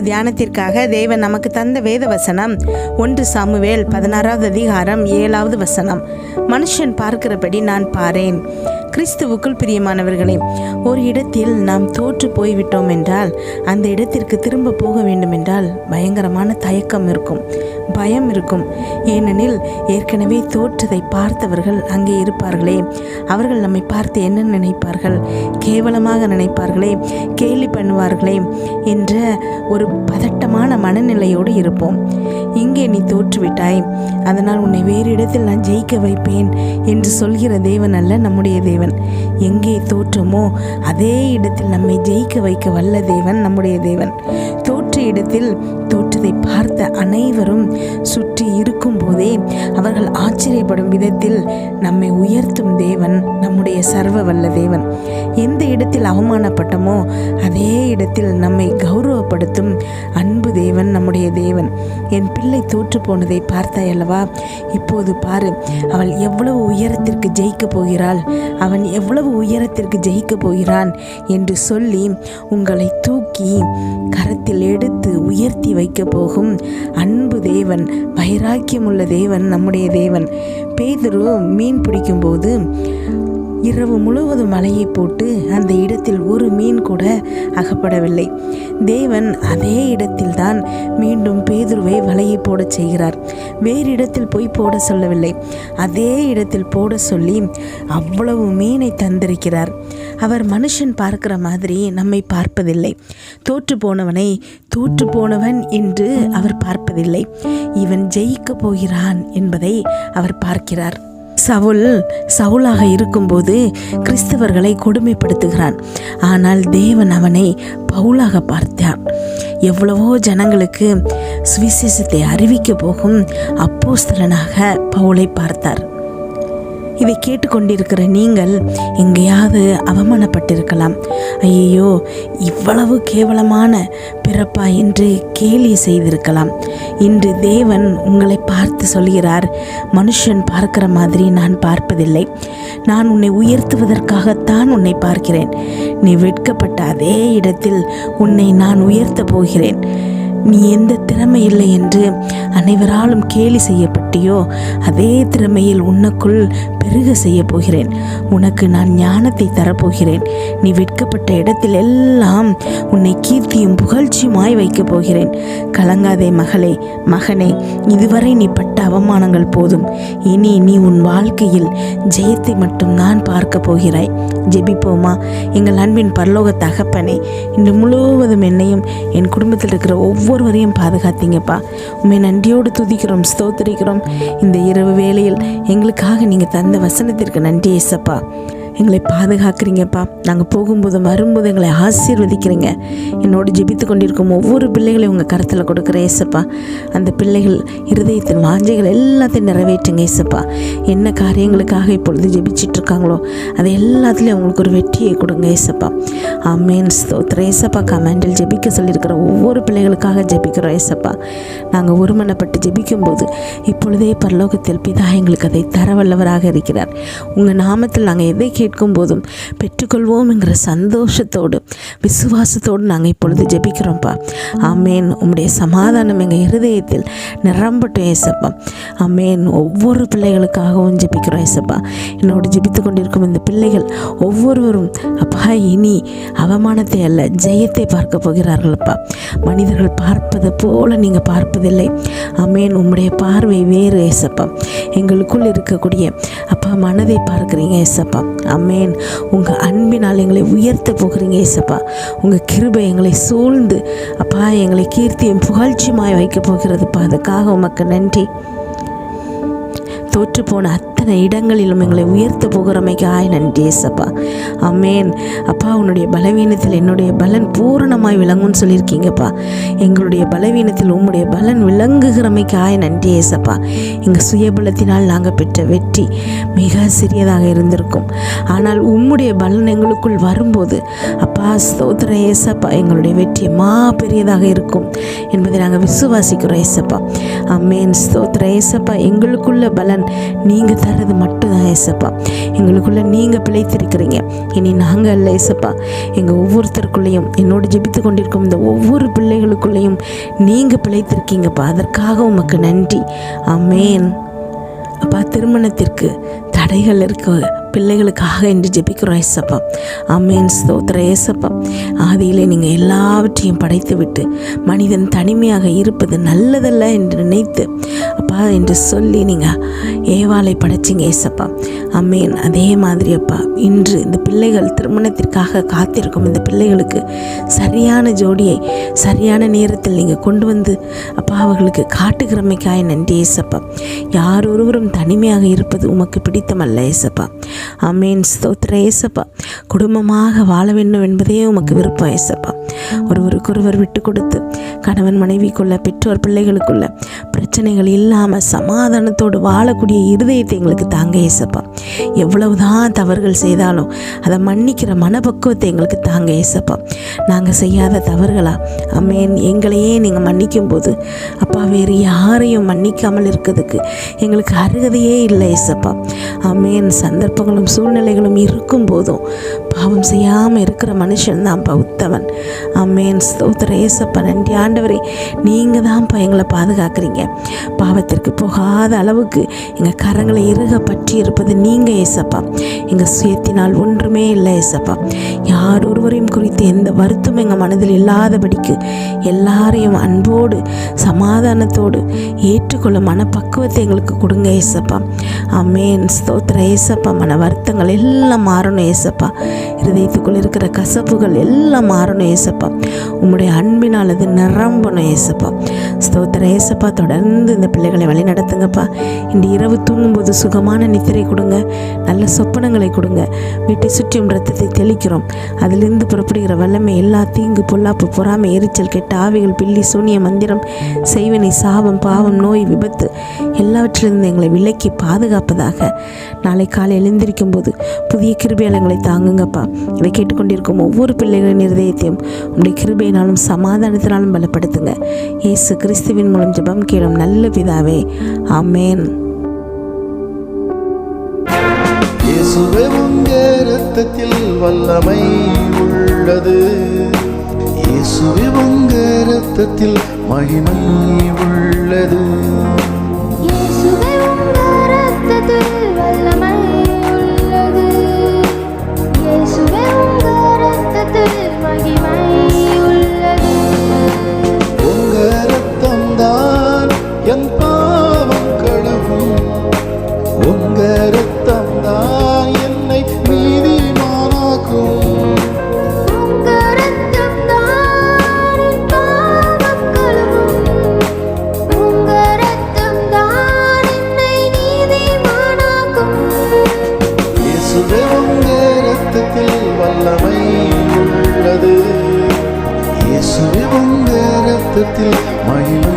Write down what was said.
தியானத்திற்காக தேவன் நமக்கு தந்த வேத வசனம் 1 சாமுவேல் 16வது அதிகாரம் 7வது வசனம். மனுஷன் பார்க்கிறபடி நான் பாரேன். கிறிஸ்துவுக்குள் பிரியமானவர்களே, ஒரு இடத்தில் நாம் தோற்று போய்விட்டோம் என்றால் அந்த இடத்திற்கு திரும்ப போக வேண்டும் என்றால் பயங்கரமான தயக்கம் இருக்கும், பயம் இருக்கும். ஏனெனில் ஏற்கனவே தோற்றதை பார்த்தவர்கள் அங்கே இருப்பார்களே, அவர்கள் நம்மை பார்த்து என்ன நினைப்பார்கள், கேவலமாக நினைப்பார்களே, கேலி பண்ணுவார்களே என்ற ஒரு பதட்டமான மனநிலையோடு இருப்போம். இங்கே நீ தோற்றுவிட்டாய், அதனால் உன்னை வேறு இடத்தில் நான் ஜெயிக்க வைப்பேன் என்று சொல்கிற தேவன் அல்ல நம்முடைய தேவன். எங்கே தோற்றமோ அதே இடத்தில் நம்மை ஜெயிக்க வைக்க வல்ல தேவன் நம்முடைய தேவன். தோற்ற இடத்தில் தோற்றதை பார்த்த அனைவரும் சுற்றி இருக்கும் போதே அவர்கள் ஆச்சரியப்படும் விதத்தில் நம்மை உயர்த்தும் தேவன் நம்முடைய சர்வ வல்ல தேவன். எந்த இடத்தில் அவமானப்பட்டமோ அதே இடத்தில் நம்மை கௌரவப்படுத்தும் அன்பு தேவன் நம்முடைய தேவன். என் பிள்ளை தோற்று போனதை பார்த்தாய் அல்லவா, இப்போது பாரு, அவள் எவ்வளவு உயரத்திற்கு ஜெயிக்க போகிறாள், அவன் எவ்வளவு உயரத்திற்கு ஜெயிக்க போகிறான் என்று சொல்லி உங்களை தூக்கி கரத்தில் எடுத்து உயர்த்தி வைக்க போகும் அன்பு தேவன், வைராக்கியமுள்ள தேவன் நம்முடைய தேவன். பேதுரு மீன் பிடிக்கும்போது இரவு முழுவதும் வலையை போட்டு அந்த இடத்தில் ஒரு மீன் கூட அகப்படவில்லை. தேவன் அதே இடத்தில்தான் மீண்டும் பேதுருவை வலையை போட செய்கிறார். வேறு இடத்தில் போய் போட சொல்லவில்லை, அதே இடத்தில் போட சொல்லி அவ்வளவு மீனை தந்திருக்கிறார். அவர் மனுஷன் பார்க்கிற மாதிரி நம்மை பார்ப்பதில்லை. தோற்று போனவனை தோற்று போனவன் என்று அவர் பார்ப்பதில்லை. இவன் ஜெயிக்க போகிறான் என்பதை அவர் பார்க்கிறார். சவுலாக இருக்கும்போது கிறிஸ்தவர்களை கொடுமைப்படுத்துகிறான். ஆனால் தேவன் அவனை பவுலாக பார்த்தார். எவ்வளவோ ஜனங்களுக்கு சுவிசேஷத்தை அறிவிக்க போகும் அப்போஸ்தலனாக பவுலை பார்த்தார். இதை கேட்டுக்கொண்டிருக்கிற நீங்கள் எங்கேயாவது அவமானப்பட்டிருக்கலாம். ஐயோ, இவ்வளவு கேவலமான பிறப்பா என்று கேலி செய்திருக்கலாம். இன்று தேவன் உங்களை பார்த்து சொல்கிறார், மனுஷன் பார்க்கிற மாதிரி நான் பார்ப்பதில்லை. நான் உன்னை உயர்த்துவதற்காகத்தான் உன்னை பார்க்கிறேன். நீ வெட்கப்பட்ட அதே இடத்தில் உன்னை நான் உயர்த்த போகிறேன். நீ எந்த திறமை இல்லை என்று அனைவராலும் கேலி செய்யப்பட்டியோ அதே திறமையில் உனக்குள் பெருக செய்ய போகிறேன். உனக்கு நான் ஞானத்தை தரப்போகிறேன். நீ வெட்கப்பட்ட இடத்தில் எல்லாம் உன்னை கீர்த்தியும் புகழ்ச்சியுமாய் வைக்கப் போகிறேன். கலங்காதே மகளே, மகனே, இதுவரை நீ பட்ட அவமானங்கள் போதும். இனி நீ உன் வாழ்க்கையில் ஜெயத்தை மட்டும் நான் பார்க்க போகிறாய். ஜெபிப்போமா? எங்கள் அன்பின் பரலோக தகப்பனே, இன்று முழுவதும் என்னையும் என் குடும்பத்தில் இருக்கிற ஒவ்வொருவரையும் பாதுகாத்தீங்கப்பா. உண்மை நன்றியோடு துதிக்கிறோம், ஸ்தோத்திரிக்கிறோம். இந்த இரவு வேளையில் எங்களுக்காக நீங்கள் தந்த வசனத்திற்கு நன்றி ஏசப்பா. எங்களை பாதுகாக்கிறீங்கப்பா. நாங்கள் போகும்போது வரும்போது எங்களை ஆசீர்வதிக்கிறீங்க. என்னோடு ஜெபித்து கொண்டிருக்கும் ஒவ்வொரு பிள்ளைகளையும் உங்கள் கருத்தில் கொடுக்குற ஏசப்பா. அந்த பிள்ளைகள் இருதயத்தின் வாஞ்சைகள் எல்லாத்தையும் நிறைவேற்றுங்க ஏசப்பா. என்ன காரியங்களுக்காக இப்பொழுது ஜெபிச்சிட்டு இருக்காங்களோ அது எல்லாத்துலேயும் அவங்களுக்கு ஒரு வெற்றியை கொடுங்க ஏசப்பா. ஆமேன், ஸ்தோத்திரம் ஏசப்பா. கமெண்டில் ஜெபிக்க சொல்லியிருக்கிற ஒவ்வொரு பிள்ளைகளுக்காக ஜெபிக்கிறோம் ஏசப்பா. நாங்கள் ஒருமனப்பட்டு ஜெபிக்கும்போது இப்பொழுதே பரலோகத்தில் பிதா எங்களுக்கு அதை தரவல்லவராக இருக்கிறார். உங்கள் நாமத்தில் நாங்கள் எதை கேட்கும் போதும் பெற்றுக்கொள்வோம் என்கிற சந்தோஷத்தோடு விசுவாசத்தோடு நாங்கள் இப்பொழுது ஜெபிக்கிறோம்ப்பா. ஆமேன். உம்முடைய சமாதானம் எங்கள் இருதயத்தில் நிரம்பட்டும் ஏசப்பா. ஆமேன். ஒவ்வொரு பிள்ளைகளுக்காகவும் ஜெபிக்கிறோம் ஏசப்பா. என்னோடு ஜெபித்து கொண்டிருக்கும் இந்த பிள்ளைகள் ஒவ்வொருவரும் அப்பா இனி அவமானத்தை அல்ல ஜெயத்தை பார்க்க போகிறார்களப்பா. மனிதர்கள் பார்ப்பது போல நீங்கள் பார்ப்பதில்லை. ஆமேன். உம்முடைய பார்வை வேறு ஏசப்பா. எங்களுக்குள் இருக்கக்கூடிய அப்பா மனதை பார்க்குறீங்க ஏசப்பா. ஆமேன். உங்கள் அன்பினால் எங்களை உயர்த்த போகிறீங்க ஏசப்பா. உங்கள் கிருபை எங்களை சூழ்ந்து அப்பா எங்களை கீர்த்தியும் புகழ்ச்சியுமாய் வைக்க போகிறதுப்பா. அதுக்காக உமக்கு நன்றி. தோற்று போன அத்தனை இடங்களிலும் எங்களை உயர்த்த போகிறமைக்காய் நன்றி ஏசப்பா. ஆமேன். அப்பா, உன்னுடைய பலவீனத்தில் என்னுடைய பலன் பூரணமாய் விளங்கும்னு சொல்லியிருக்கீங்கப்பா. எங்களுடைய பலவீனத்தில் உம்முடைய பலன் விளங்குகிறமைக்காய் நன்றி ஏசப்பா. எங்கள் சுயபலத்தினால் நாங்கள் பெற்ற வெற்றி மிக சிறியதாக இருந்திருக்கும். ஆனால் உம்முடைய பலன் எங்களுக்குள் வரும்போது அப்பா ஸ்தோத்திரம் ஏசப்பா, எங்களுடைய வெற்றி பெரியதாக இருக்கும் என்பதை நாங்கள் விசுவாசிக்கிறோம் ஏசப்பா. அமேன். ஸ்தோத்திரம் ஏசப்பா. எங்களுக்குள்ள பலன் நீங்கள் தர்றது மட்டும்தான் ஏசப்பா. எங்களுக்குள்ள நீங்கள் பிழைத்திருக்கிறீங்க, இனி நாங்கள் அல்ல ஏசப்பா. எங்கள் ஒவ்வொருத்தருக்குள்ளேயும், என்னோடு ஜெபித்து கொண்டிருக்கும் இந்த ஒவ்வொரு பிள்ளைகளுக்குள்ளேயும் நீங்கள் பிழைத்திருக்கீங்கப்பா. அதற்காக உமக்கு நன்றி. அமேன். அப்பா, திருமணத்திற்கு தடைகள் இருக்க பிள்ளைகளுக்காக என்று ஜெபிக்கிறோம் ஏசப்பா. அமேன். ஸ்தோத்திரம் ஏசப்பா. ஆதியிலே நீங்கள் எல்லாவற்றையும் படைத்து விட்டு மனிதன் தனிமையாக இருப்பது நல்லதல்ல என்று நினைத்து அப்பா என்று சொல்லி நீங்கள் ஏவாளை படைச்சிங்க ஏசப்பா. அமேன். அதே மாதிரி அப்பா, இன்று இந்த பிள்ளைகள் திருமணத்திற்காக காத்திருக்கும் இந்த பிள்ளைகளுக்கு சரியான ஜோடியை சரியான நேரத்தில் நீங்கள் கொண்டு வந்து அப்பா அவர்களுக்கு காட்டுகிறமைக்காய் நன்றி ஏசப்பா. யார் ஒருவரும் தனிமையாக இருப்பது உமக்கு பிடித்தமல்ல ஏசப்பா. அமேன். ஸ்தோத்திரம் ஏசப்பா. குடும்பமாக வாழ வேண்டும் என்பதே உமக்கு விருப்பம் ஏசப்பா. ஒருவருக்கொருவர் விட்டு கொடுத்து கணவன் மனைவிக்குள்ள, பெற்றோர் பிள்ளைகளுக்குள்ள பிரச்சனைகள் இல்லாமல் சமாதானத்தோடு வாழக்கூடிய இருதயத்தை எங்களுக்கு தாங்க ஏசப்பா. எவ்வளவுதான் தவறுகள் செய்தாலும் அதை மன்னிக்கிற மனப்பக்குவத்தை எங்களுக்கு தாங்க ஏசப்பா. நாங்கள் செய்யாத தவறுகளா அமேன் எங்களையே நீங்கள் மன்னிக்கும் போது அப்பா வேறு யாரையும் மன்னிக்காமல் இருக்கிறதுக்கு எங்களுக்கு அருகதையே இல்லை ஏசப்பா. அமேன். சந்தர்ப்பங்களும் சூழ்நிலைகளும் இருக்கும் போதும் பாவம் செய்யாமல் இருக்கிற மனுஷன் தான்ப்பா உத்தவன். அமேன். ஸ்தோத்திரம் ஏசப்பா. நன்றி ஆண்டவரே. நீங்கள் தான்ப்பா எங்களை பாதுகாக்கிறீங்க. பாவத்திற்கு போகாத அளவுக்கு எங்கள் கரங்களை இறுக பற்றி இருப்பது நீங்கள் ஏசப்பா. எங்கள் சுயத்தினால் ஒன்றுமே இல்லை ஏசப்பா. யார் ஒருவரையும் குறித்து எந்த வருத்தம் எங்கள் மனதில் இல்லாதபடிக்கு எல்லாரையும் அன்போடு சமாதானத்தோடு ஏற்றுக்கொள்ள மனப்பக்குவத்தை எங்களுக்கு கொடுங்க ஏசப்பா. அமேன். ஸ்தோத்திரம் ஏசப்பா. மன வருத்தங்கள் எல்லாம் மாறணும் ஏசப்பா. இருதயத்துக்குள் இருக்கிற கசப்புகள் எல்லாம் மாறணும் ஏசப்பா. உம்முடைய அன்பினால் அது நிரம்பணும் ஏசப்பா. ஸ்தோத்திரம் ஏசப்பா. தொடர்ந்து இந்த பிள்ளைகளை வழி நடத்துங்கப்பா. இந்த இரவு தூங்கும்போது சுகமான நித்திரை கொடுங்க, நல்ல சொப்பனங்களை கொடுங்க. வீட்டை சுற்றியும் இரத்தத்தை தெளிக்கிறோம். அதிலிருந்து புறப்படுகிற வல்லமை எல்லா தீங்கு, பொல்லாப்பு, பொறாமை, எரிச்சல், கெட்ட ஆவிகள், பில்லி, சூனிய, மந்திரம், செய்வினை, சாபம், பாவம், நோய், விபத்து எல்லாவற்றிலிருந்து எங்களை விலக்கி பாதுகாப்பதாக. நாளை காலை எழுந்திருக்கும் போது புதிய கிருபையாளங்களை தாங்குங்கப்பா. இதை கேட்டுக்கொண்டிருக்கும் ஒவ்வொரு பிள்ளைகளின் இருதயத்தையும் உங்களுடைய கிருபையினாலும் சமாதானத்தினாலும் பலப்படுத்துங்க. இயேசு கிறிஸ்துவின் மூலம் ஜெபம் கேளும் நல்ல பிதாவே. ஆமென். இயேசுவே உங்க இரத்தத்தில் வல்லமை உள்ளது. இயேசுவே உங்க இரத்தத்தில் மகிமை உள்ளது. இயேசுவே உங்க இரத்தத்தில் வல்லமை உள்ளது. இயேசுவே உங்க இரத்தத்தில் மகிமை உள்ளது. உங்க இரத்தம் தான் என் பாவம் கழுவும். உங்க இரத்தம் தான் என்னை நீதிமானாக்கும். உங்க இரத்தம் தான் என் பாவம் கழுவும். உங்க இரத்தம் தான் என்னை நீதிமானாக்கும். இயேசுவே உங்க இரத்தத்தில் வல்லமை உள்ளது. இயேசுவே உங்க இரத்தத்தில் மகிமை